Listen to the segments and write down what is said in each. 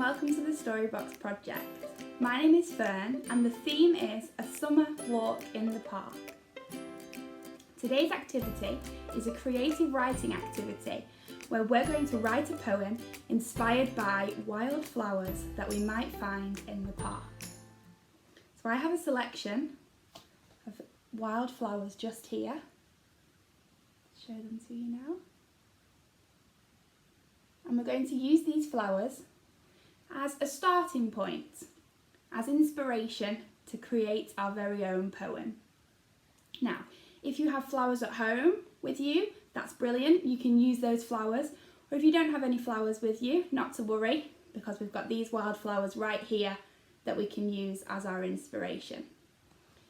welcome to the Storybox Project. My name is Fern and the theme is a summer walk in the park. Today's activity is a creative writing activity where we're going to write a poem inspired by wildflowers that we might find in the park. So I have a selection of wildflowers just here. I'll show them to you now. And we're going to use these flowers as a starting point, as inspiration to create our very own poem. Now, if you have flowers at home with you, that's brilliant. You can use those flowers. Or if you don't have any flowers with you, not to worry, because we've got these wildflowers right here that we can use as our inspiration.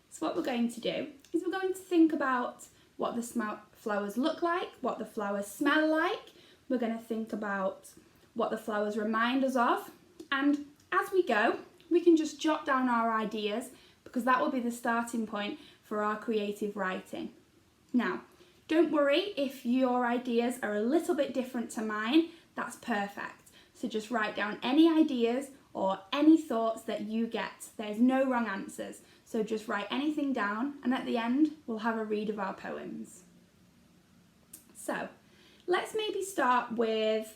So what we're going to do is we're going to think about what the flowers look like, what the flowers smell like. We're going to think about what the flowers remind us of, and as we go, we can just jot down our ideas because that will be the starting point for our creative writing. Now, don't worry if your ideas are a little bit different to mine, that's perfect. So just write down any ideas or any thoughts that you get. There's no wrong answers. So just write anything down and at the end, we'll have a read of our poems. So, let's maybe start with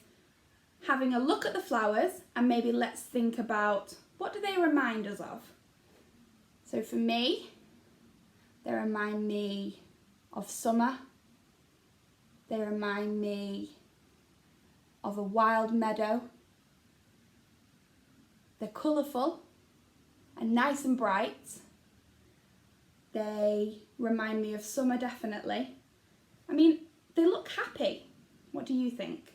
having a look at the flowers and maybe let's think about what do they remind us of. So for me, they remind me of summer. They remind me of a wild meadow. They're colourful and nice and bright. They remind me of summer definitely. I mean, they look happy. What do you think?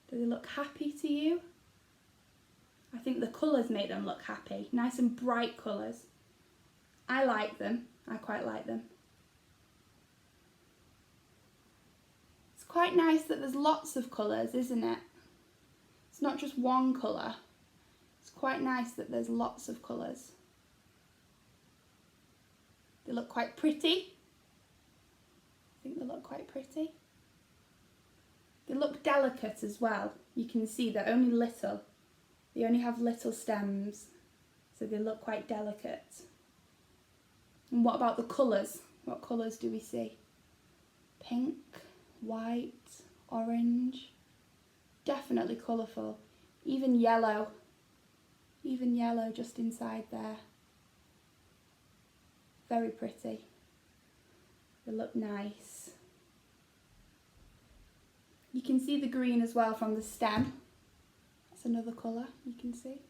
Do they look happy to you? I think the colours make them look happy. Nice and bright colours. I like them. I quite like them. It's quite nice that there's lots of colours, isn't it? It's not just one colour. It's quite nice that there's lots of colours. They look quite pretty. I think they look quite pretty. They look delicate as well. You can see they're only little. They only have little stems, so they look quite delicate. And what about the colours? What colours do we see? Pink, white, orange. Definitely colourful. Even yellow. Even yellow just inside there. Very pretty. They look nice. You can see the green as well from the stem. That's another colour you can see.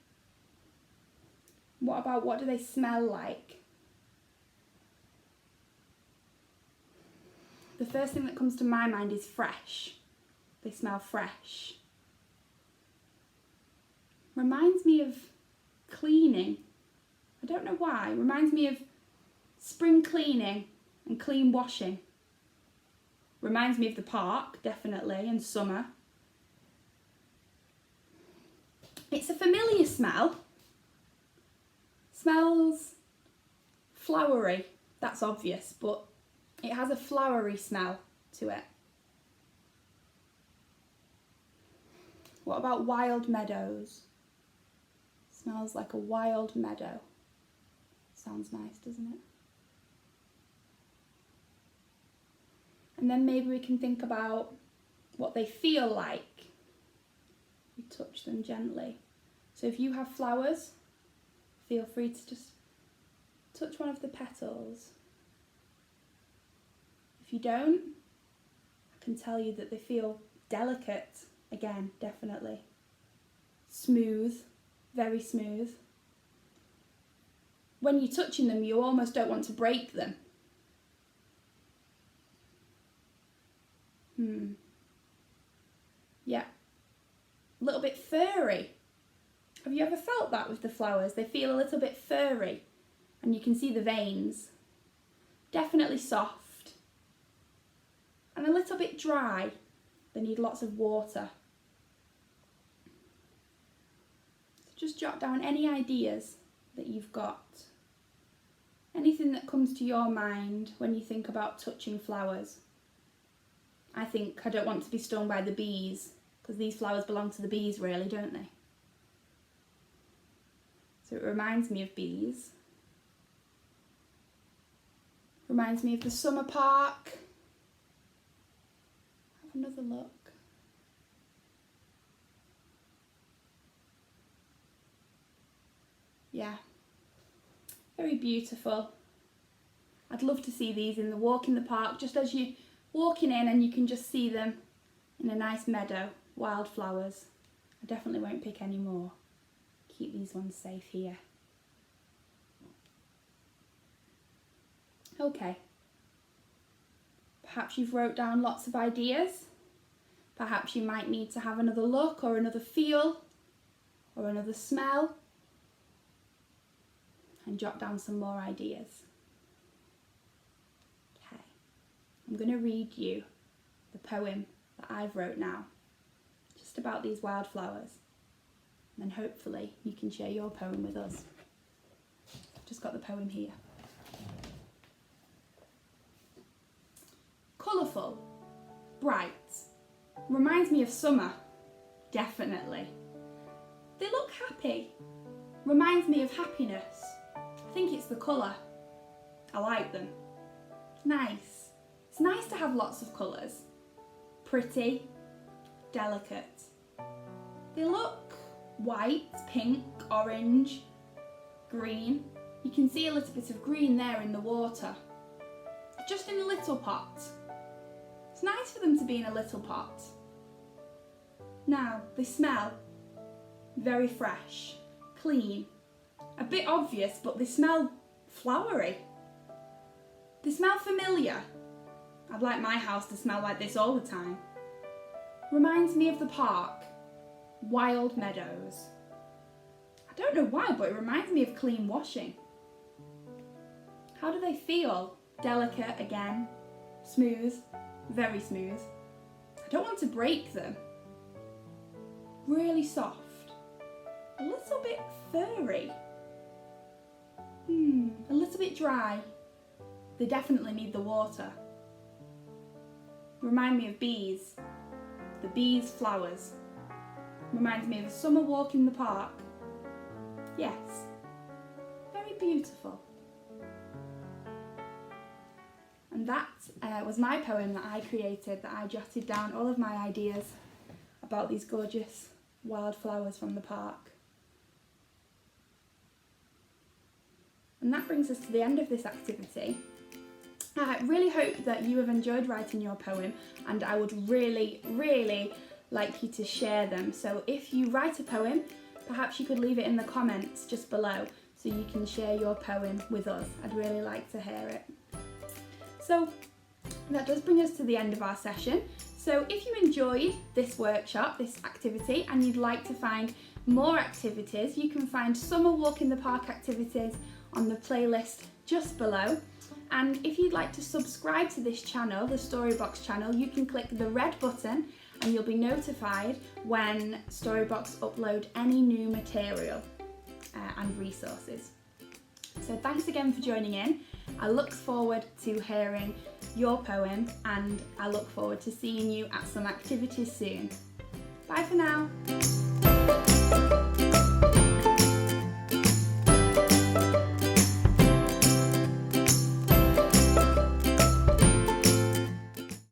What about what do they smell like? The first thing that comes to my mind is fresh. They smell fresh. Reminds me of cleaning. I don't know why. Reminds me of spring cleaning and clean washing. Reminds me of the park, definitely, and summer. It's a familiar smell. Smells flowery, that's obvious, but it has a flowery smell to it. What about wild meadows? Smells like a wild meadow. Sounds nice, doesn't it? And then maybe we can think about what they feel like. You touch them gently. So if you have flowers, feel free to just touch one of the petals. If you don't, I can tell you that they feel delicate. Again, definitely. Smooth, very smooth. When you're touching them, you almost don't want to break them. Yeah, a little bit furry. Have you ever felt that with the flowers? They feel a little bit furry and you can see the veins. Definitely soft and a little bit dry. They need lots of water. So just jot down any ideas that you've got. Anything that comes to your mind when you think about touching flowers. I think I don't want to be stung by the bees, because these flowers belong to the bees really, don't they? So it reminds me of bees. Reminds me of the summer park. Have another look. Yeah, very beautiful. I'd love to see these in the walk in the park, just as you're walking in and you can just see them in a nice meadow, wildflowers. I definitely won't pick any more. Keep these ones safe here. Okay. Perhaps you've wrote down lots of ideas. Perhaps you might need to have another look or another feel or another smell and jot down some more ideas. Okay, I'm going to read you the poem that I've wrote now, just about these wildflowers, and then hopefully you can share your poem with us. I've just got the poem here. Colourful, bright, reminds me of summer, definitely. They look happy, reminds me of happiness. I think it's the colour. I like them. Nice. It's nice to have lots of colours. Pretty, delicate. They look white, pink, orange, green. You can see a little bit of green there in the water. Just in a little pot. It's nice for them to be in a little pot. Now, they smell very fresh, clean. A bit obvious, but they smell flowery. They smell familiar. I'd like my house to smell like this all the time. Reminds me of the park, wild meadows. I don't know why, but it reminds me of clean washing. How do they feel? Delicate again, smooth, very smooth. I don't want to break them. Really soft, a little bit furry. A little bit dry. They definitely need the water. Remind me of bees. The bees' flowers. Reminds me of a summer walk in the park. Yes, very beautiful. And that was my poem that I created, that I jotted down all of my ideas about these gorgeous wildflowers from the park. And that brings us to the end of this activity. I really hope that you have enjoyed writing your poem, and I would really, really like you to share them. So if you write a poem, perhaps you could leave it in the comments just below so you can share your poem with us. I'd really like to hear it. So that does bring us to the end of our session. So if you enjoyed this workshop, this activity, and you'd like to find more activities, you can find summer walk in the park activities on the playlist just below. And if you'd like to subscribe to this channel, the Storybox channel, you can click the red button and you'll be notified when Storybox upload any new material and resources. So thanks again for joining in. I look forward to hearing your poem, and I look forward to seeing you at some activities soon. Bye for now.